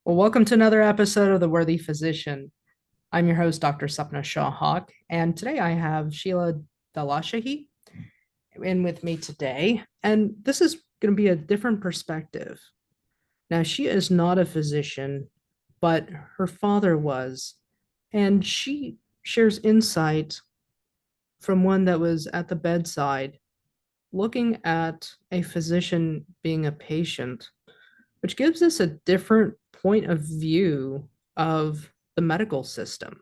Well, welcome to another episode of The Worthy Physician. I'm your host, Dr. Sapna Shah Hawk, and today I have Shiella Dowlatshahi in with me today. And this is going to be a different perspective. Now, she is not a physician, but her father was, and she shares insight from one that was at the bedside, looking at a physician being a patient, which gives us a different point of view of the medical system.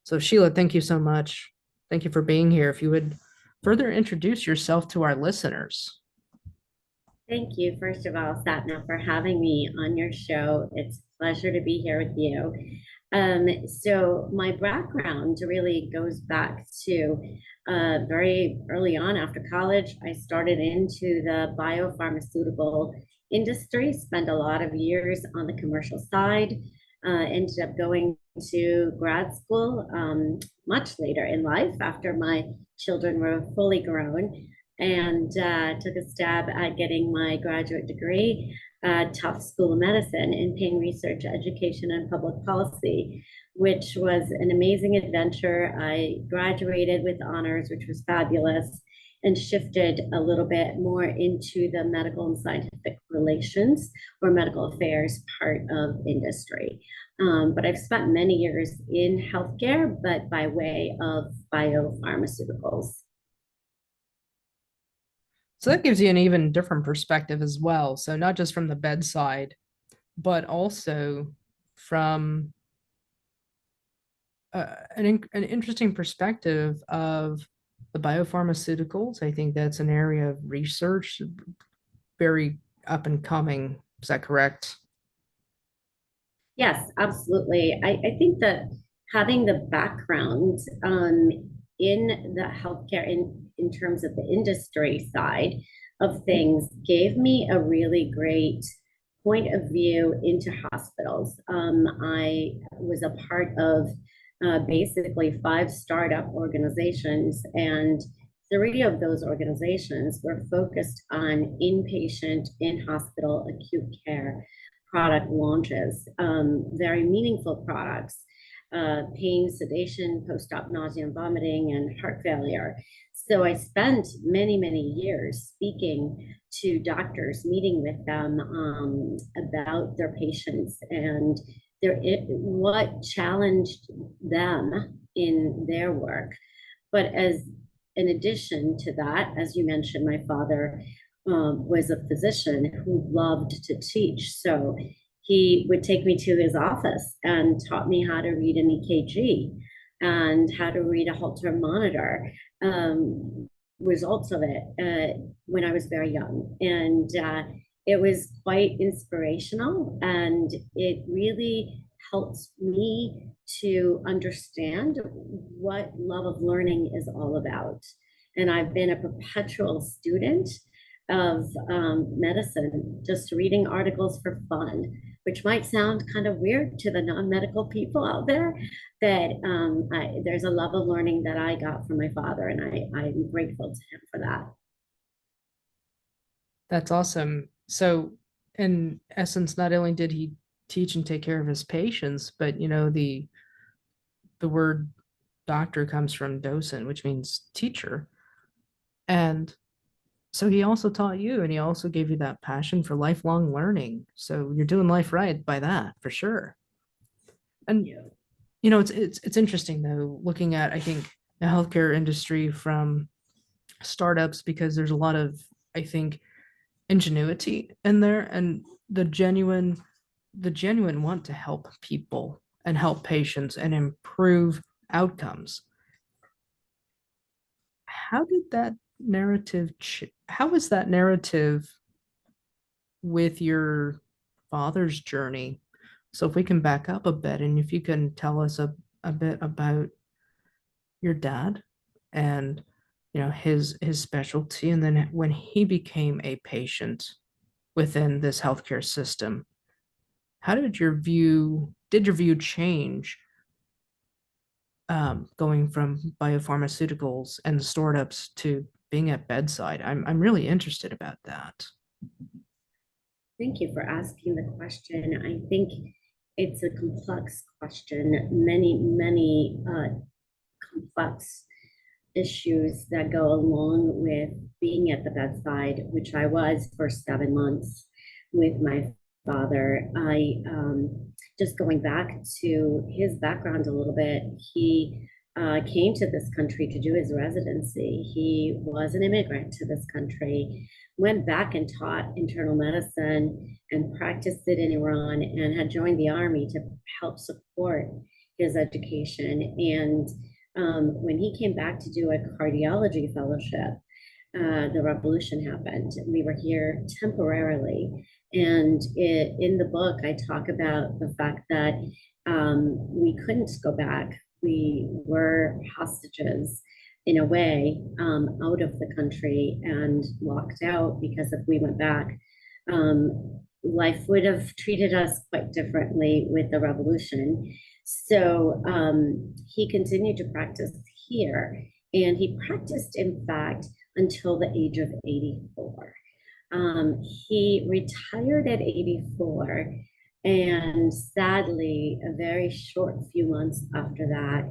So, Sheila, thank you so much. Thank you for being here. If you would further introduce yourself to our listeners. Thank you, first of all, Satna, for having me on your show. It's a pleasure to be here with you. So my background really goes back to very early on after college. I started into the biopharmaceutical industry, spent a lot of years on the commercial side, ended up going to grad school much later in life after my children were fully grown and took a stab at getting my graduate degree at Tufts School of Medicine in pain research, education, and public policy, which was an amazing adventure. I graduated with honors, which was fabulous, and shifted a little bit more into the medical and scientific relations or medical affairs part of industry. But I've spent many years in healthcare, but by way of biopharmaceuticals. So, that gives you an even different perspective as well. So, not just from the bedside, but also from an interesting perspective of the biopharmaceuticals. I think that's an area of research very up and coming. Is that correct? Yes, absolutely. I think that having the background in the healthcare in terms of the industry side of things gave me a really great point of view into hospitals. I was a part of basically five startup organizations, and three of those organizations were focused on inpatient, in hospital, acute care product launches, very meaningful products, pain, sedation, post-op nausea and vomiting, and heart failure. So I spent many, many years speaking to doctors, meeting with them about their patients and what challenged them in their work. But as in addition to that, as you mentioned, my father was a physician who loved to teach. So he would take me to his office and taught me how to read an EKG and how to read a Holter monitor. Results of it when I was very young. And it was quite inspirational, and it really helped me to understand what love of learning is all about. And I've been a perpetual student of medicine, just reading articles for fun, which might sound kind of weird to the non-medical people out there, but there's a love of learning that I got from my father, and I'm grateful to him for that. That's awesome. So, in essence, not only did he teach and take care of his patients, but the word doctor comes from docent, which means teacher. And so he also taught you, and he also gave you that passion for lifelong learning. So you're doing life right by that for sure. And You. it's interesting though, looking at I think the healthcare industry from startups, because there's a lot of, I think, ingenuity in there, and the genuine want to help people and help patients and improve outcomes. How did that how was that narrative with your father's journey? So if we can back up a bit, and if you can tell us a bit about your dad and his specialty, and then when he became a patient within this healthcare system, how did your view change, going from biopharmaceuticals and startups to being at bedside? I'm really interested about that. Thank you for asking the question. I think it's a complex question, many complex issues that go along with being at the bedside, which I was for 7 months with my father. Just going back to his background a little bit, he came to this country to do his residency. He was an immigrant to this country, went back and taught internal medicine and practiced it in Iran, and had joined the army to help support his education. And when he came back to do a cardiology fellowship, the revolution happened. We were here temporarily. And in the book, I talk about the fact that we couldn't go back. We were hostages in a way, out of the country and locked out, because if we went back, life would have treated us quite differently with the revolution. So he continued to practice here, and he practiced, in fact, until the age of 84. He retired at 84, and sadly, a very short few months after that,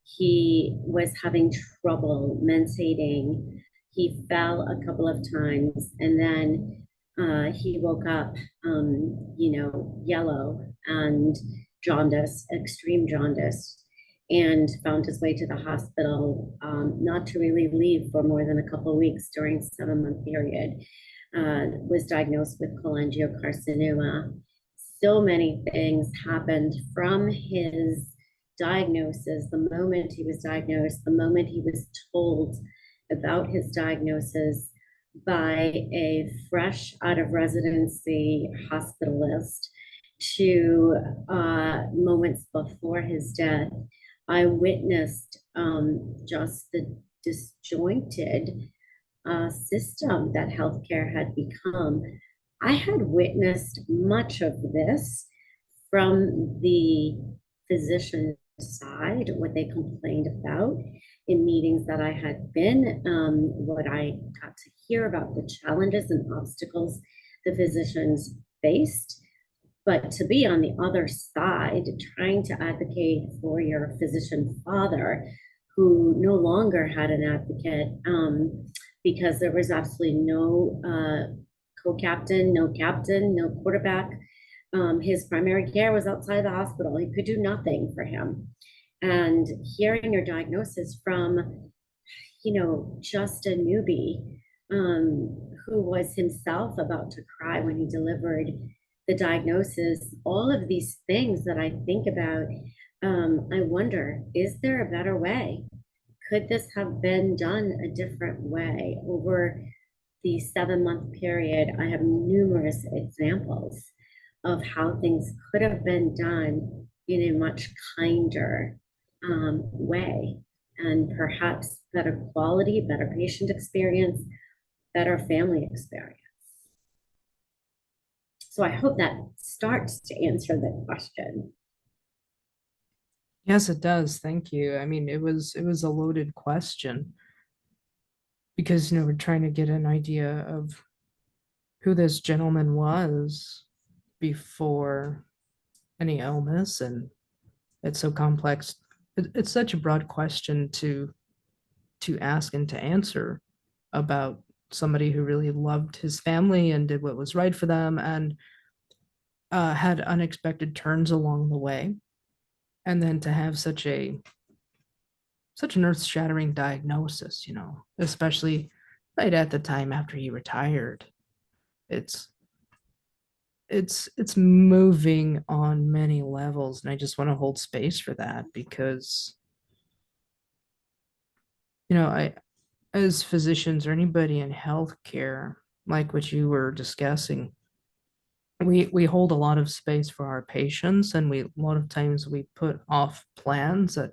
he was having trouble mensating. He fell a couple of times, and then he woke up, yellow and jaundice, extreme jaundice, and found his way to the hospital, not to really leave for more than a couple of weeks during a 7 month period. Was diagnosed with cholangiocarcinoma. So many things happened from his diagnosis, the moment he was diagnosed, the moment he was told about his diagnosis by a fresh out of residency hospitalist, to moments before his death. I witnessed just the disjointed system that healthcare had become. I had witnessed much of this from the physician side, what they complained about in meetings that I had been, what I got to hear about the challenges and obstacles the physicians faced. But to be on the other side, trying to advocate for your physician father, who no longer had an advocate, because there was absolutely no co-captain, no captain, no quarterback. His primary care was outside the hospital. He could do nothing for him. And hearing your diagnosis from, just a newbie, who was himself about to cry when he delivered the diagnosis, all of these things that I think about, I wonder, is there a better way? Could this have been done a different way? Over the 7 month period, I have numerous examples of how things could have been done in a much kinder way, and perhaps better quality, better patient experience, better family experience. So I hope that starts to answer the question. Yes, it does. Thank you. I mean, it was a loaded question because we're trying to get an idea of who this gentleman was before any illness, and it's so complex. It's such a broad question to ask and to answer about somebody who really loved his family and did what was right for them, and had unexpected turns along the way, and then to have such an earth-shattering diagnosis, especially right at the time after he retired. It's it's moving on many levels, and I just want to hold space for that because I, as physicians or anybody in healthcare, like what you were discussing, we hold a lot of space for our patients, and a lot of times we put off plans that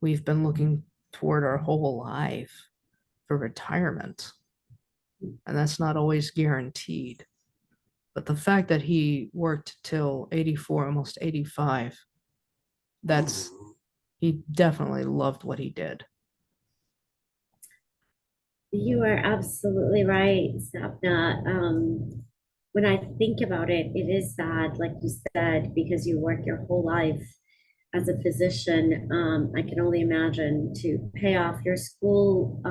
we've been looking toward our whole life for retirement, and that's not always guaranteed. But the fact that he worked till 84, almost 85, that's he definitely loved what he did. You are absolutely right, Sapna. when I think about it, it is sad, like you said, because you work your whole life as a physician. I can only imagine to pay off your school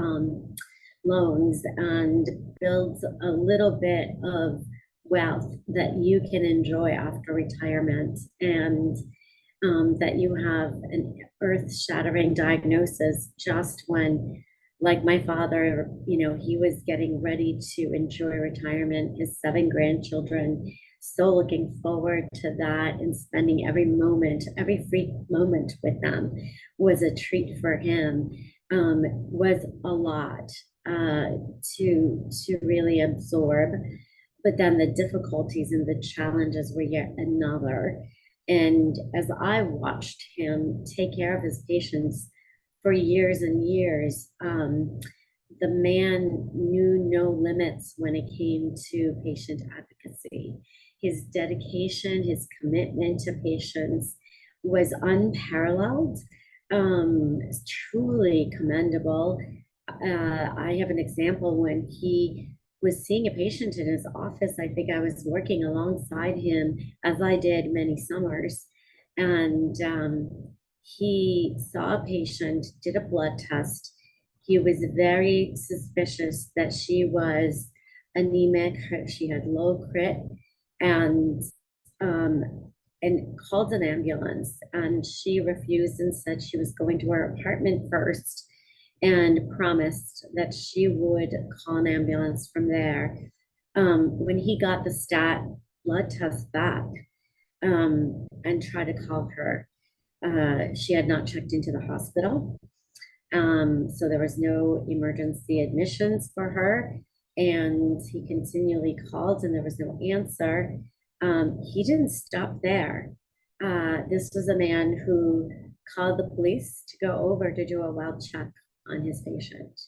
loans and build a little bit of wealth that you can enjoy after retirement, and that you have an earth-shattering diagnosis just when, like my father, he was getting ready to enjoy retirement, his 7 grandchildren, so looking forward to that, and spending every moment, every free moment with them was a treat for him, was a lot to really absorb. But then the difficulties and the challenges were yet another. And as I watched him take care of his patients for years and years, the man knew no limits when it came to patient advocacy. His dedication, his commitment to patients was unparalleled, truly commendable. I have an example when he was seeing a patient in his office. I think I was working alongside him, as I did many summers. And he saw a patient, did a blood test. He was very suspicious that she was anemic. She had low crit, and called an ambulance. And she refused and said she was going to her apartment first, and promised that she would call an ambulance from there. When he got the stat blood test back, and tried to call her, she had not checked into the hospital. So there was no emergency admissions for her. And he continually called and there was no answer. He didn't stop there. This was a man who called the police to go over to do a well check on his patient.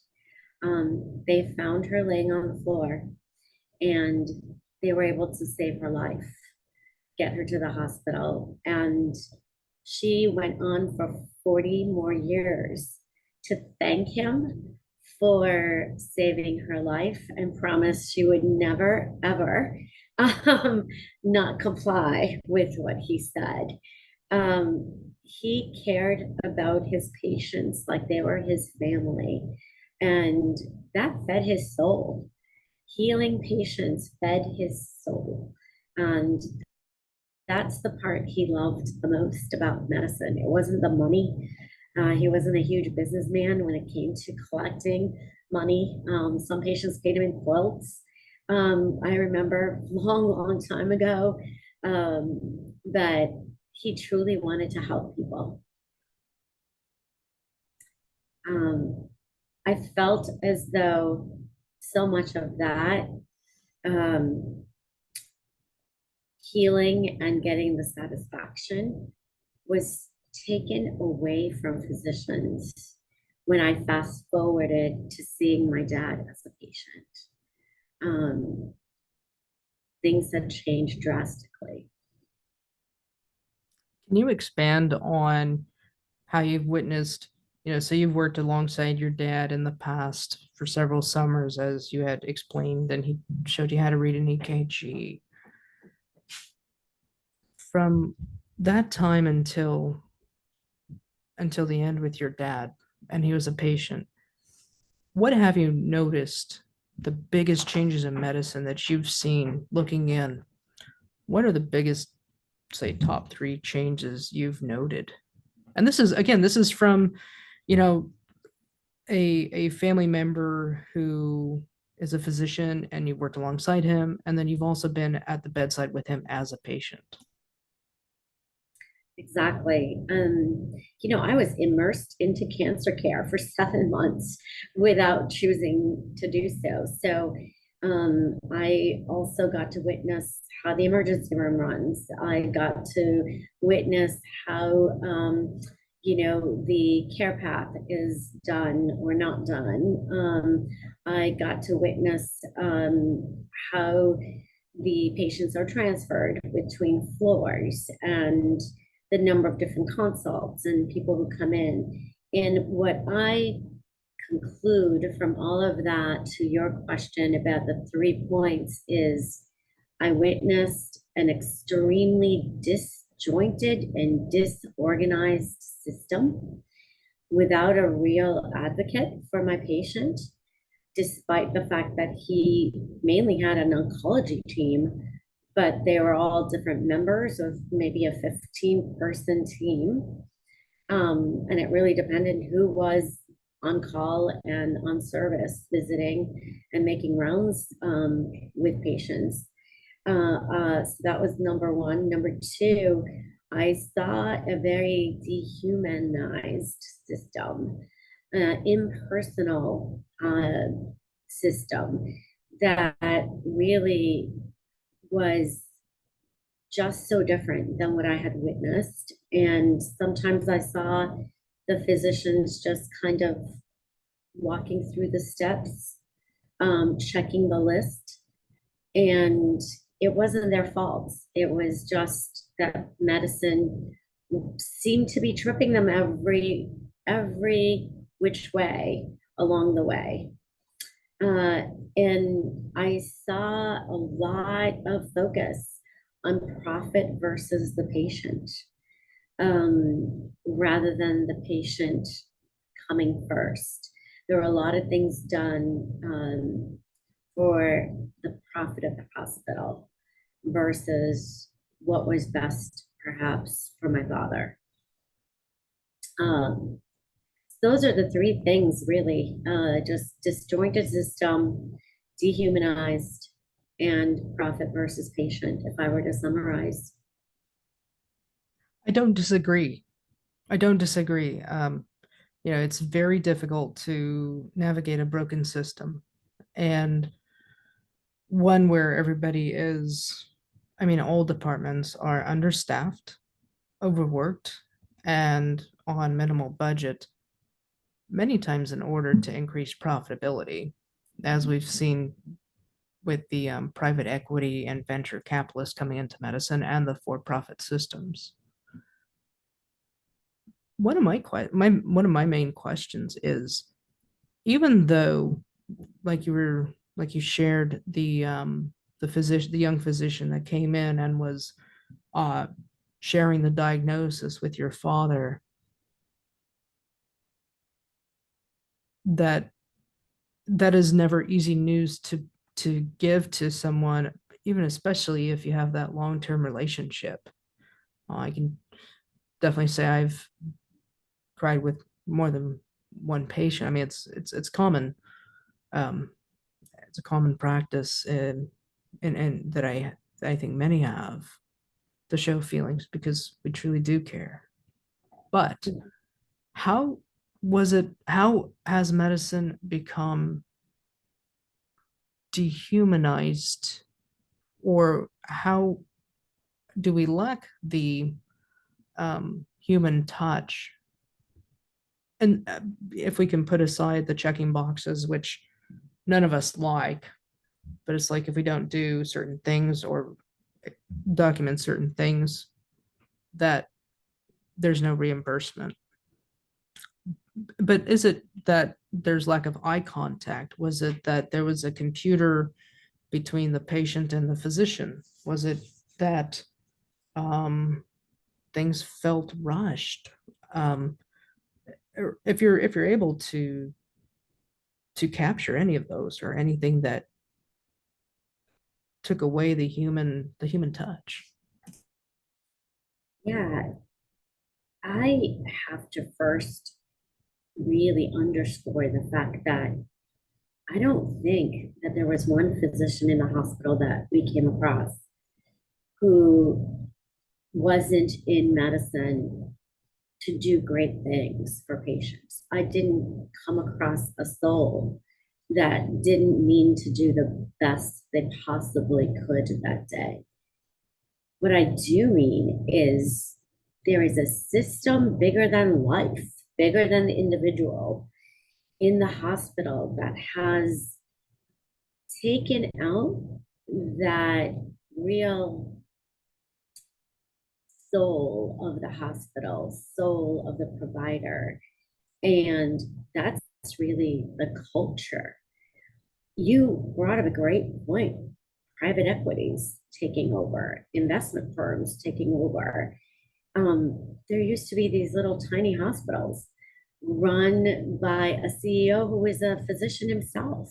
They found her laying on the floor, and they were able to save her life, get her to the hospital. And she went on for 40 more years to thank him for saving her life, and promised she would never, ever not comply with what he said. He cared about his patients like they were his family, and that fed his soul. Healing patients fed his soul. And that's the part he loved the most about medicine. It wasn't the money. He wasn't a huge businessman when it came to collecting money. Some patients paid him in quilts. I remember long, long time ago that he truly wanted to help people. I felt as though so much of that um, healing and getting the satisfaction was taken away from physicians when I fast forwarded to seeing my dad as a patient. Um, Things had changed drastically. Can you expand on how you've witnessed, so you've worked alongside your dad in the past for several summers, as you had explained, and he showed you how to read an EKG. From that time until the end with your dad, and he was a patient, what have you noticed the biggest changes in medicine that you've seen looking in? What are the biggest, say, top 3 changes you've noted? And this is, again, this is from, you know, a family member who is a physician and you worked alongside him, and then you've also been at the bedside with him as a patient. Exactly. I was immersed into cancer care for 7 months without choosing to do so. So I also got to witness how the emergency room runs. I got to witness how, the care path is done or not done. I got to witness how the patients are transferred between floors, and the number of different consults and people who come in. And what I conclude from all of that to your question about the 3 points is I witnessed an extremely disjointed and disorganized system without a real advocate for my patient, despite the fact that he mainly had an oncology team, but they were all different members of maybe a 15-person team. And it really depended who was on call and on service, visiting and making rounds with patients. So that was number one. Number two, I saw a very dehumanized system, impersonal system that really was just so different than what I had witnessed. And sometimes I saw the physicians just kind of walking through the steps, checking the list, and it wasn't their fault. It was just that medicine seemed to be tripping them every which way along the way. Uh, and I saw a lot of focus on profit versus the patient, rather than the patient coming first. There were a lot of things done for the profit of the hospital versus what was best, perhaps, for my father. Um, those are the three things, really, just disjointed system, dehumanized, and profit versus patient, if I were to summarize. I don't disagree. I don't disagree. It's very difficult to navigate a broken system and one where everybody is, all departments are understaffed, overworked, and on minimal budget, many times in order to increase profitability, as we've seen with the private equity and venture capitalists coming into medicine and the for-profit systems. One of my main questions is, even though, like you shared the young physician that came in and was uh sharing the diagnosis with your father, that that is never easy news to give to someone, even especially if you have that long-term relationship. I can definitely say I've cried with more than one patient. It's common. um it's a common practice, and that I think many have, to show feelings because we truly do care. But how how has medicine become dehumanized, or how do we lack the human touch? And if we can put aside the checking boxes, which none of us like, but it's like if we don't do certain things or document certain things, that there's no reimbursement. But is it that there's lack of eye contact? Was it that there was a computer between the patient and the physician? Was it that um, things felt rushed? Um, if you're able to capture any of those, or anything that took away the human touch. Yeah, I have to first really underscore the fact that I don't think that there was one physician in the hospital that we came across who wasn't in medicine to do great things for patients. I didn't come across a soul that didn't mean to do the best they possibly could that day. What I do mean is there is a system bigger than life, bigger than the individual in the hospital that has taken out that real soul of the hospital, soul of the provider. And that's really the culture. You brought up a great point, private equities. taking over, investment firms taking over. There used to be these little tiny hospitals run by a CEO who was a physician himself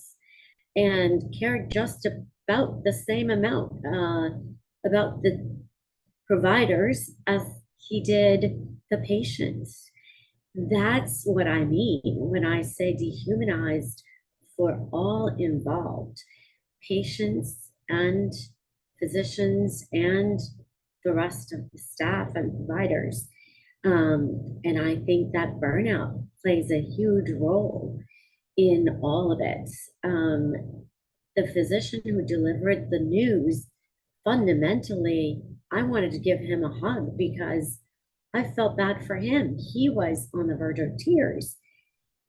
and cared just about the same amount about the providers as he did the patients. That's what I mean when I say dehumanized for all involved, patients and physicians and the rest of the staff and providers. And I think that burnout plays a huge role in all of it. The physician who delivered the news, fundamentally, I wanted to give him a hug because I felt bad for him. He was on the verge of tears,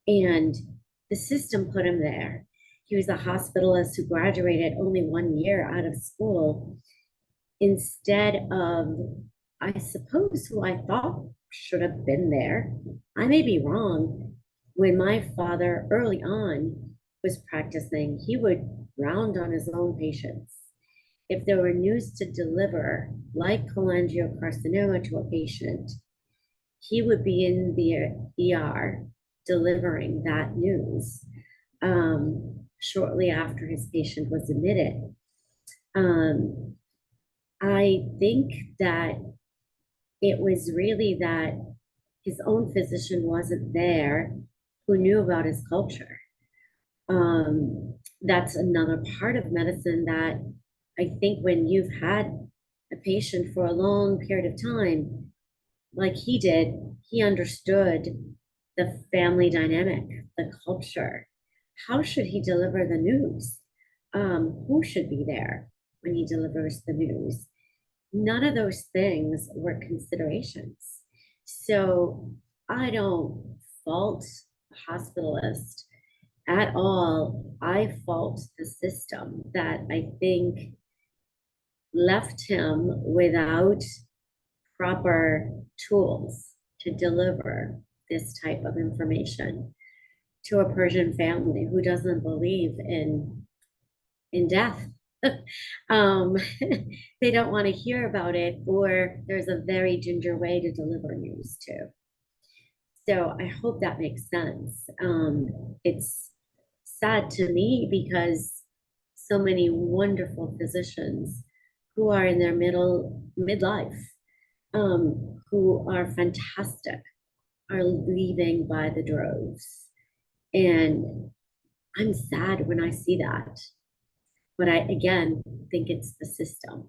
and the system put him there. He was a hospitalist who graduated only 1 year out of school instead of, I suppose, who I thought should have been there. I may be wrong. When my father early on was practicing, he would round on his own patients. If there were news to deliver, like cholangiocarcinoma to a patient, he would be in the ER delivering that news shortly after his patient was admitted. Um, I think that it was really that his own physician wasn't there who knew about his culture. That's another part of medicine that I think when you've had a patient for a long period of time, like he did, he understood the family dynamic, the culture. How should he deliver the news? Who should be there when he delivers the news? None of those things were considerations. So I don't fault a hospitalist at all. I fault the system that I think left him without proper tools to deliver this type of information to a Persian family who doesn't believe in death. um, they don't want to hear about it, or there's a very ginger way to deliver news too. So I hope that makes sense. It's sad to me because so many wonderful physicians who are in their midlife, who are fantastic, are leaving by the droves. And I'm sad when I see that. But I, again, think it's the system,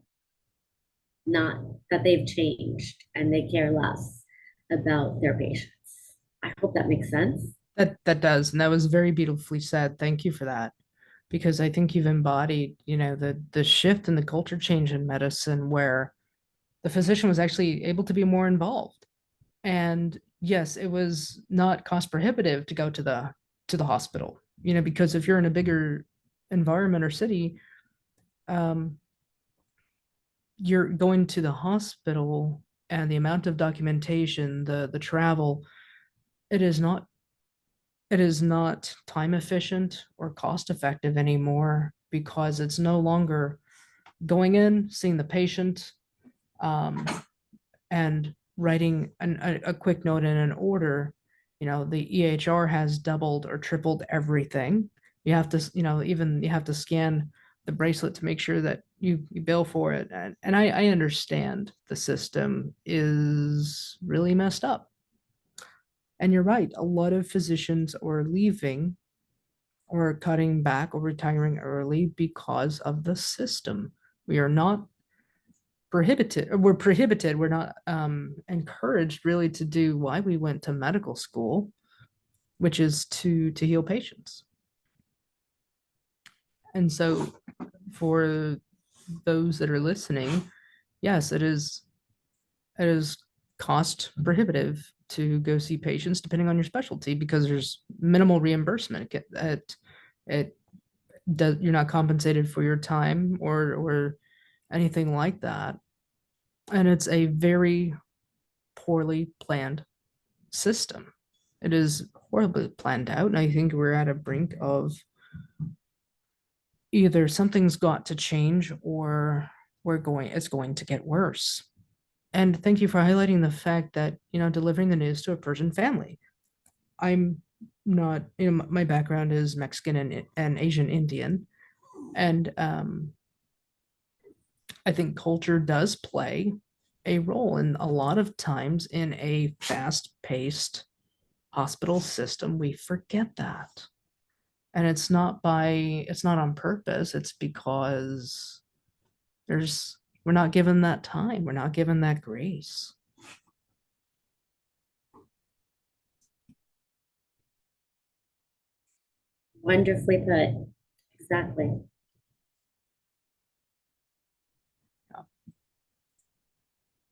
not that they've changed and they care less about their patients. I hope that makes sense. That does, and that was very beautifully said. Thank you for that, because I think you've embodied, the shift in the culture change in medicine, where the physician was actually able to be more involved. And yes, it was not cost prohibitive to go to the hospital, because if you're in a bigger environment or city, um, you're going to the hospital, and the amount of documentation, the travel, it is not it is not time efficient or cost effective anymore, because it's no longer going in, seeing the patient, um, and writing a quick note in an order. The EHR has doubled or tripled everything. You have to, even you have to scan the bracelet to make sure that you bill for it. And I understand the system is really messed up. And you're right, a lot of physicians are leaving or cutting back or retiring early because of the system. We are not prohibited, we're not encouraged really to do why we went to medical school, which is to heal patients. And so for those that are listening, yes, it is cost prohibitive to go see patients depending on your specialty, because there's minimal reimbursement. It does, you're not compensated for your time or anything like that. And it's a very poorly planned system. It is horribly planned out, and I think we're at a brink of either something's got to change, or it's going to get worse. And thank you for highlighting the fact that, delivering the news to a Persian family. I'm not, my background is Mexican and Asian Indian. And I think culture does play a role. And a lot of times in a fast paced hospital system, we forget that. And it's not on purpose. It's because we're not given that time. We're not given that grace. Wonderfully put. Exactly.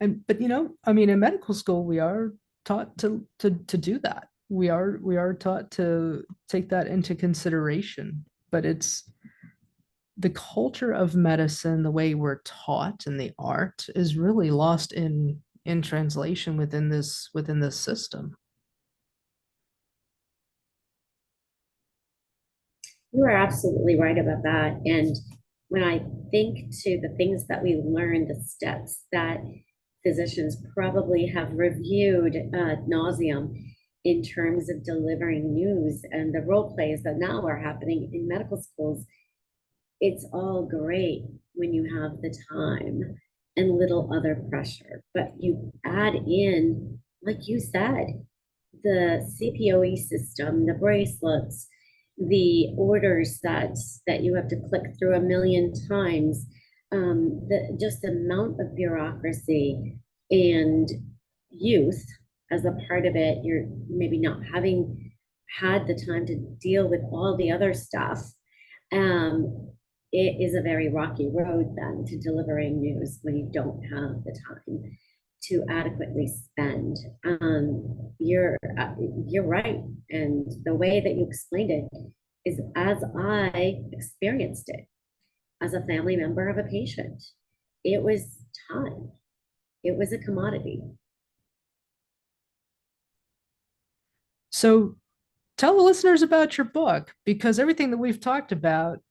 And but I mean, in medical school, we are taught to do that. We are taught to take that into consideration. But it's the culture of medicine, the way we're taught, and the art is really lost in translation within this system. You are absolutely right about that. And when I think to the things that we learned, the steps that physicians probably have reviewed nauseum in terms of delivering news and the role plays that now are happening in medical schools, it's all great when you have the time and little other pressure. But you add in, like you said, the CPOE system, the bracelets, the orders that you have to click through a million times, the just the amount of bureaucracy and youth as a part of it. You're maybe not having had the time to deal with all the other stuff. It is a very rocky road then to delivering news when you don't have the time to adequately spend. You're right, and the way that you explained it is as I experienced it as a family member of a patient. It was time. It was a commodity. So tell the listeners about your book, because everything that we've talked about,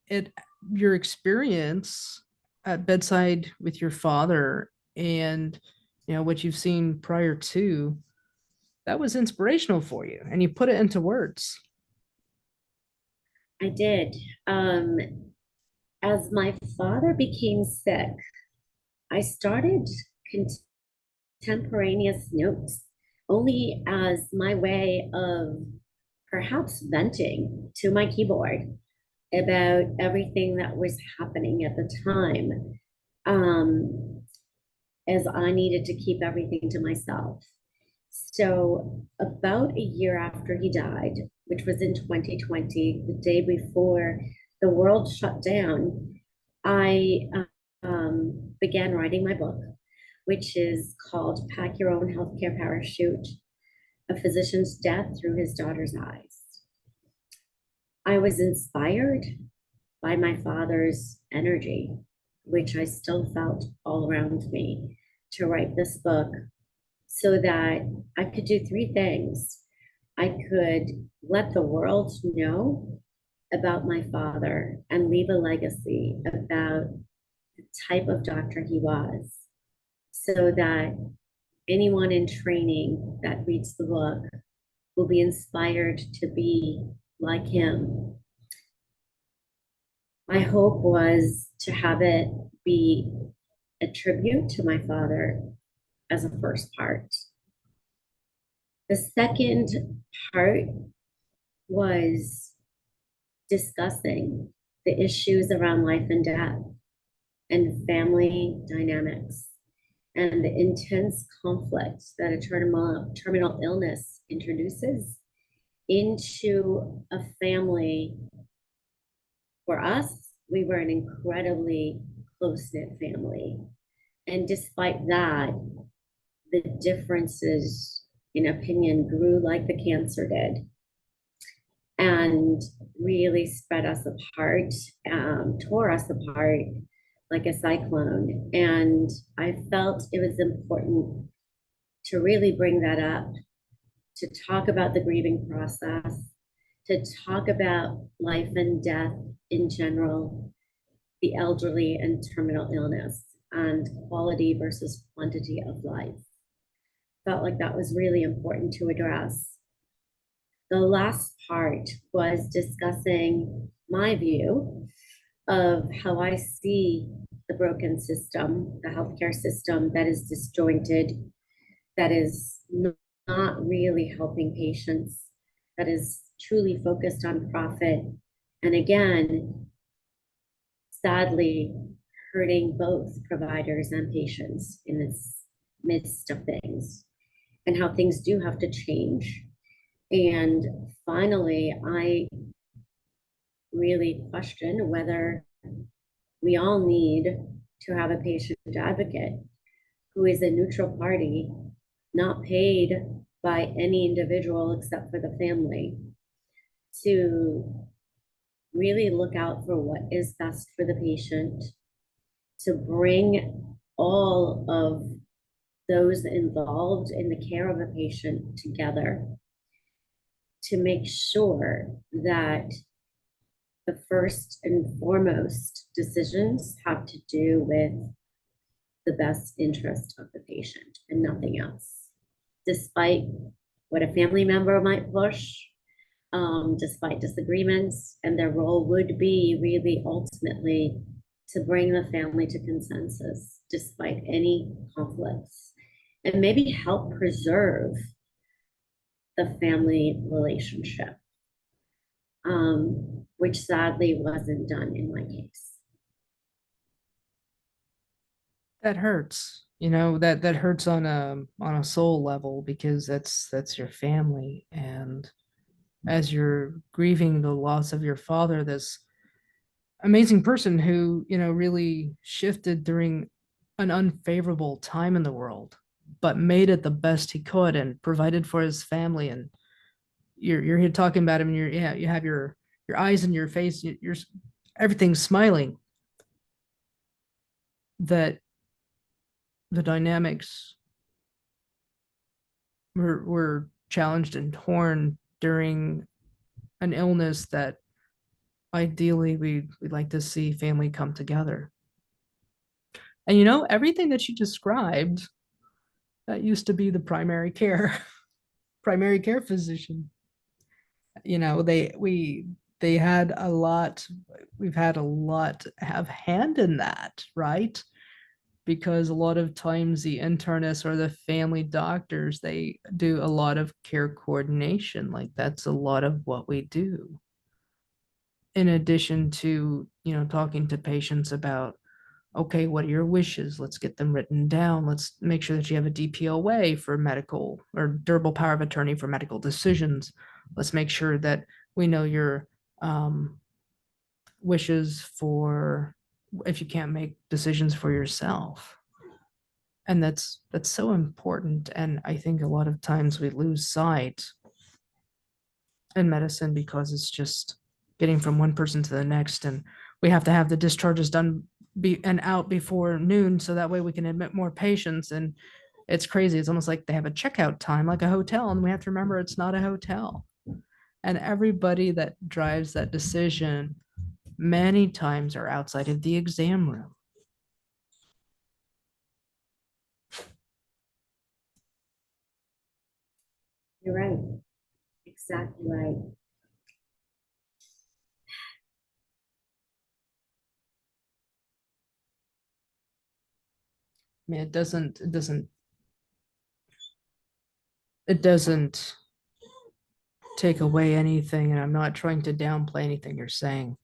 your experience at bedside with your father, and what you've seen prior to, that was inspirational for you, and you put it into words. I did. Um, as my father became sick, I started contemporaneous notes only as my way of perhaps venting to my keyboard about everything that was happening at the time, um, as I needed to keep everything to myself. So, about a year after he died, which was in 2020, the day before the world shut down, I began writing my book, which is called Pack Your Own Healthcare Parachute: A Physician's Death Through His Daughter's Eyes. I was inspired by my father's energy, which I still felt all around me, to write this book so that I could do three things. I could let the world know about my father and leave a legacy about the type of doctor he was, so that anyone in training that reads the book will be inspired to be like him. My hope was to have it be a tribute to my father as a first part. The second part was discussing the issues around life and death and family dynamics and the intense conflict that a terminal illness introduces into a family. For us, we were an incredibly close-knit family. And despite that, the differences in opinion grew like the cancer did and really spread us apart, tore us apart like a cyclone. And I felt it was important to really bring that up, to talk about the grieving process, to talk about life and death in general, the elderly and terminal illness. and quality versus quantity of life. Felt like that was really important to address. The last part was discussing my view of how I see the broken system, the healthcare system that is disjointed, that is not really helping patients, that is truly focused on profit. And again, sadly, hurting both providers and patients in this midst of things, and how things do have to change. And finally, I really question whether we all need to have a patient advocate who is a neutral party, not paid by any individual except for the family, to really look out for what is best for the patient, to bring all of those involved in the care of a patient together to make sure that the first and foremost decisions have to do with the best interest of the patient and nothing else. Despite what a family member might push, despite disagreements, and their role would be really ultimately to bring the family to consensus despite any conflicts and maybe help preserve the family relationship, which sadly wasn't done in my case. That hurts. You know, that hurts on a soul level because that's your family. And as you're grieving the loss of your father, this amazing person who, you know, really shifted during an unfavorable time in the world, but made it the best he could and provided for his family. And you're here talking about him, and you're, yeah, you have your eyes in your face, you're everything's smiling. That the dynamics were challenged and torn during an illness that ideally we'd like to see family come together. And you know, everything that you described, that used to be the primary care primary care physician. You know, they had a lot, we've had a lot have hand in that, right? Because a lot of times the internists or the family doctors, they do a lot of care coordination. Like that's a lot of what we do. In addition to, you know, talking to patients about, okay, what are your wishes? Let's get them written down. Let's make sure that you have a DPOA for medical or durable power of attorney for medical decisions. Let's make sure that we know your wishes for if you can't make decisions for yourself. And that's so important. And I think a lot of times we lose sight in medicine because it's just getting from one person to the next, and we have to have the discharges done be and out before noon so that way we can admit more patients. And it's crazy, it's almost like they have a checkout time like a hotel, and we have to remember it's not a hotel. And everybody that drives that decision many times are outside of the exam room. You're right. Exactly right. I mean, it doesn't take away anything, and I'm not trying to downplay anything you're saying,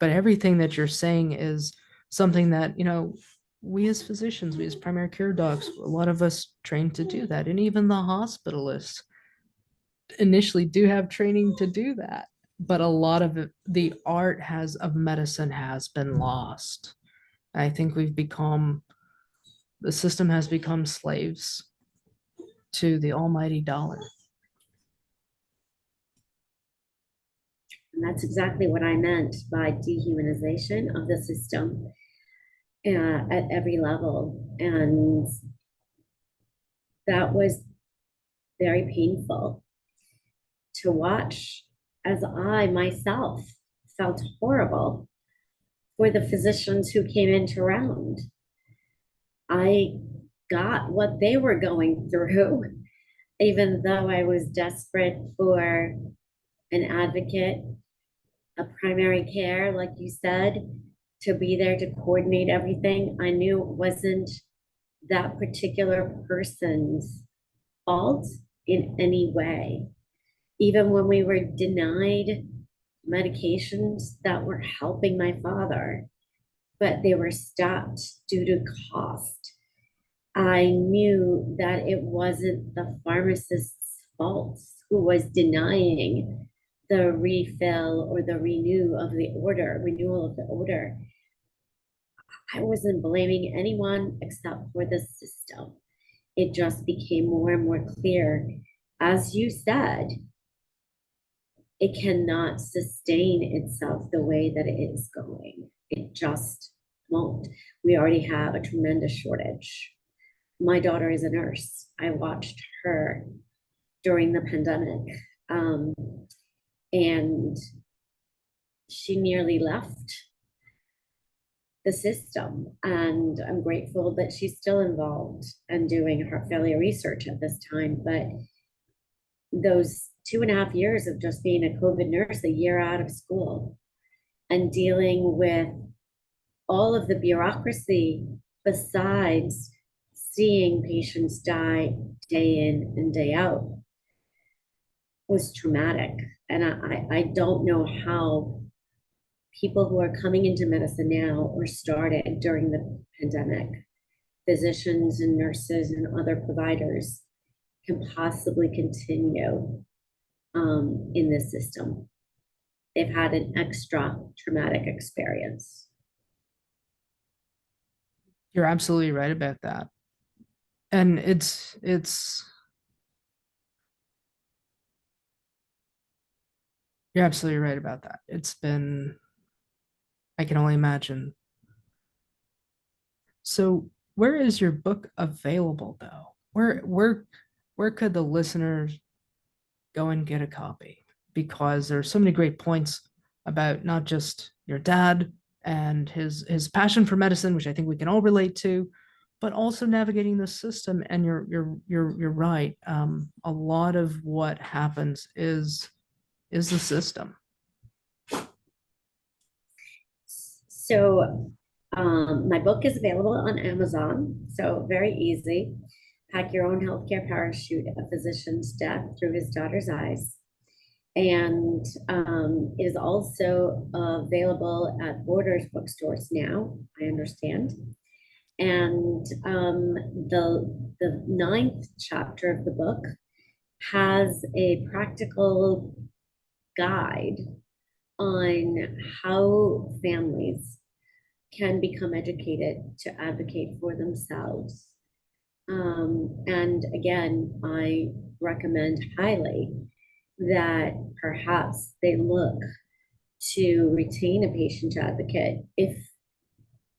but everything that you're saying is something that, you know, we as physicians, we as primary care docs, a lot of us train to do that. And even the hospitalists initially do have training to do that. But a lot of the art has of medicine has been lost. I think we've become, the system has become slaves to the almighty dollar. And that's exactly what I meant by dehumanization of the system at every level. And that was very painful to watch as I myself felt horrible for the physicians who came into round. I got what they were going through, even though I was desperate for an advocate, a primary care, like you said, to be there to coordinate everything. I knew it wasn't that particular person's fault in any way. Even when we were denied medications that were helping my father, but they were stopped due to cost, I knew that it wasn't the pharmacist's fault who was denying the refill or the renewal of the order. I wasn't blaming anyone except for the system. It just became more and more clear. As you said, it cannot sustain itself the way that it is going. It just won't. We already have a tremendous shortage. My daughter is a nurse. I watched her during the pandemic, um, and she nearly left the system. And I'm grateful that she's still involved and doing her failure research at this time. But those 2.5 years of just being a COVID nurse, a year out of school, and dealing with all of the bureaucracy besides seeing patients die day in and day out was traumatic. And I don't know how people who are coming into medicine now or started during the pandemic, physicians and nurses and other providers, can possibly continue in this system. They've had an extra traumatic experience. You're absolutely right about that. And it's you're absolutely right about that. It's been, I can only imagine. So where is your book available though? Where could the listeners go and get a copy? Because there's so many great points about not just your dad and his passion for medicine, which I think we can all relate to, but also navigating the system. And you're right. A lot of what happens is the system. So my book is available on Amazon, so very easy. Pack Your Own Healthcare Parachute, A Physician's Death Through His Daughter's Eyes. And it is also available at Borders bookstores now, I understand. And the ninth chapter of the book has a practical guide on how families can become educated to advocate for themselves. And again, I recommend highly that perhaps they look to retain a patient advocate if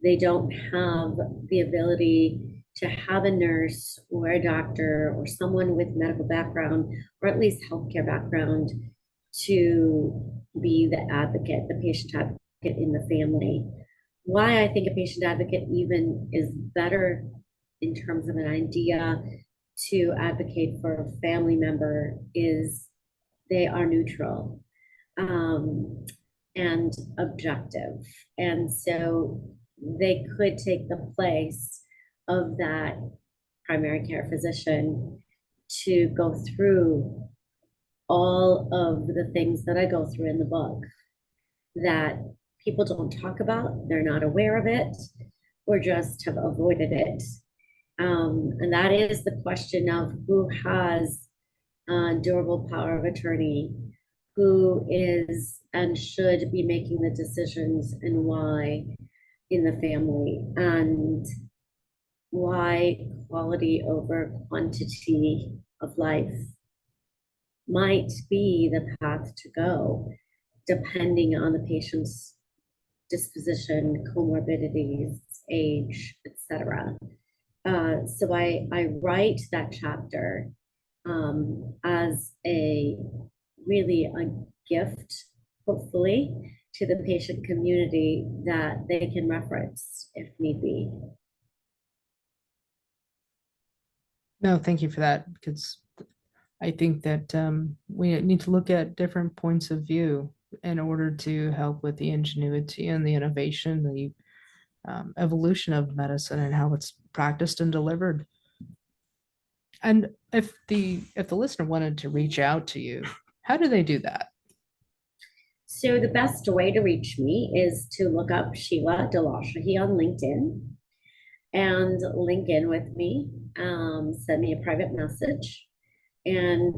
they don't have the ability to have a nurse or a doctor or someone with medical background or at least healthcare background to be the advocate, the patient advocate in the family. Why I think a patient advocate even is better in terms of an idea to advocate for a family member is they are neutral and objective. And so they could take the place of that primary care physician to go through all of the things that I go through in the book that people don't talk about, they're not aware of it, or just have avoided it. And that is the question of who has durable power of attorney, who is and should be making the decisions and why in the family, and why quality over quantity of life might be the path to go, depending on the patient's disposition, comorbidities, age, etc. So I write that chapter as a really a gift, hopefully, to the patient community that they can reference if need be. No, thank you for that because I think that we need to look at different points of view in order to help with the ingenuity and the innovation, the evolution of medicine and how it's practiced and delivered. And if the listener wanted to reach out to you, how do they do that? So the best way to reach me is to look up Shiella Dowlatshahi on LinkedIn and link in with me. Send me a private message, and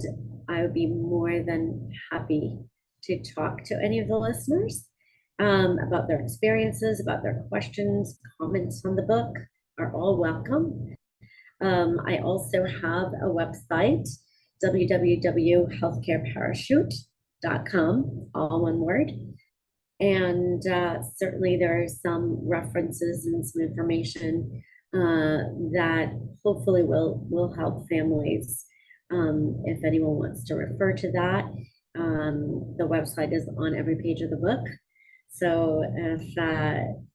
I would be more than happy to talk to any of the listeners about their experiences, about their questions, comments on the book are all welcome. I also have a website, www.healthcareparachute.com, all one word. And certainly there are some references and some information that hopefully will help families. If anyone wants to refer to that, the website is on every page of the book. So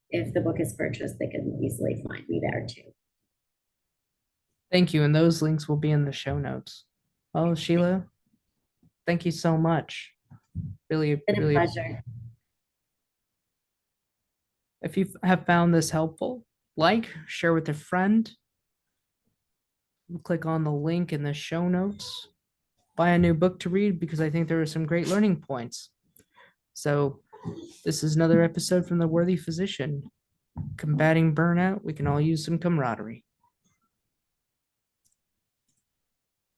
if the book is purchased, they can easily find me there too. Thank you. And those links will be in the show notes. Well, Sheila, thank you so much. Really, It's been a really, pleasure. if you have found this helpful, like, share with a friend, click on the link in the show notes, buy a new book to read because I think there are some great learning points. So, this is another episode from The Worthy Physician. Combating burnout, we can all use some camaraderie.